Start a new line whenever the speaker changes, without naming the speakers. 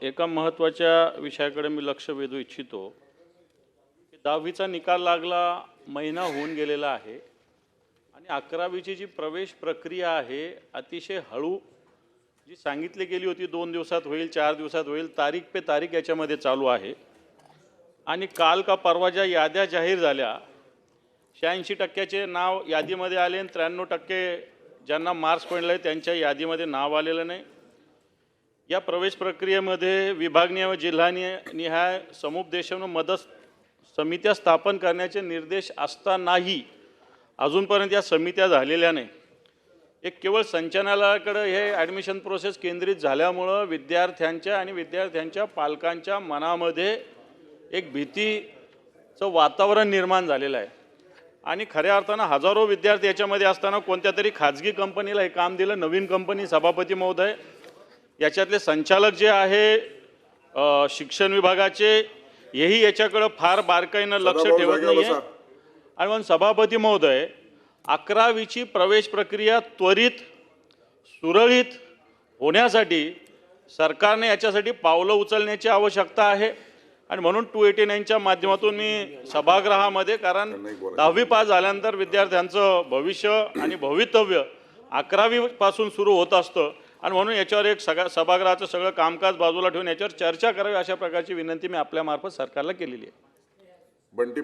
एका महत्त्वाच्या विषयाकडे मी लक्ष वेधू इच्छितो की 10वीचा निकाल लागला, महिना होऊन गेलेला आहे आणि 11वीची जी प्रवेश प्रक्रिया आहे अतिशय हळू जी सांगितली गेली होती 2 दिवसात होईल, 4 दिवसात होईल, तारीख पे तारीख याच्यामध्ये चालू आहे। आणि काल का परवा ज्या याद्या जाहीर झाल्या 86% नाव यादीमध्ये आले आणि 93% ज्यांना मार्क्स पडले त्यांच्या यादीमध्ये नाव आलेलं नाही। या प्रवेश प्रक्रियेमध्ये विभागीय व जिल्हानिहाय समुपदेशन व मदत समित्या स्थापन करण्याचे निर्देश असतानाही अजूनपर्यंत या समित्या झालेल्या नाही। एक केवळ संचालनालयाकडे हे ॲडमिशन प्रोसेस केंद्रित झाल्यामुळं विद्यार्थ्यांच्या आणि विद्यार्थ्यांच्या पालकांच्या मनामध्ये एक भीतीचं वातावरण निर्माण झालेलं आहे आणि खऱ्या अर्थानं हजारो विद्यार्थी याच्यामध्ये असताना कोणत्या तरी खाजगी कंपनीला हे काम दिलं। नवीन कंपनी सभापती महोदय याच्यातले संचालक जे आहे शिक्षण विभागाचे हेही याच्याकडे फार बारकाईनं लक्ष ठेवत नाही आहे। आणि म्हणून सभापती महोदय 11वीची प्रवेश प्रक्रिया त्वरित सुरळीत होण्यासाठी सरकारने याच्यासाठी पावलं उचलण्याची आवश्यकता आहे। आणि म्हणून 289च्या माध्यमातून मी सभागृहामध्ये, कारण 10वी पास झाल्यानंतर विद्यार्थ्यांचं भविष्य आणि भवितव्य 11वी पासून सुरू होत असतं आणि म्हणून याच्यावर एक सभागृहाचं सगळं कामकाज बाजूला ठेवून याच्यावर चर्चा करावी अशा प्रकारची विनंती मी आपल्यामार्फत सरकारला केलेली आहे।
बंटी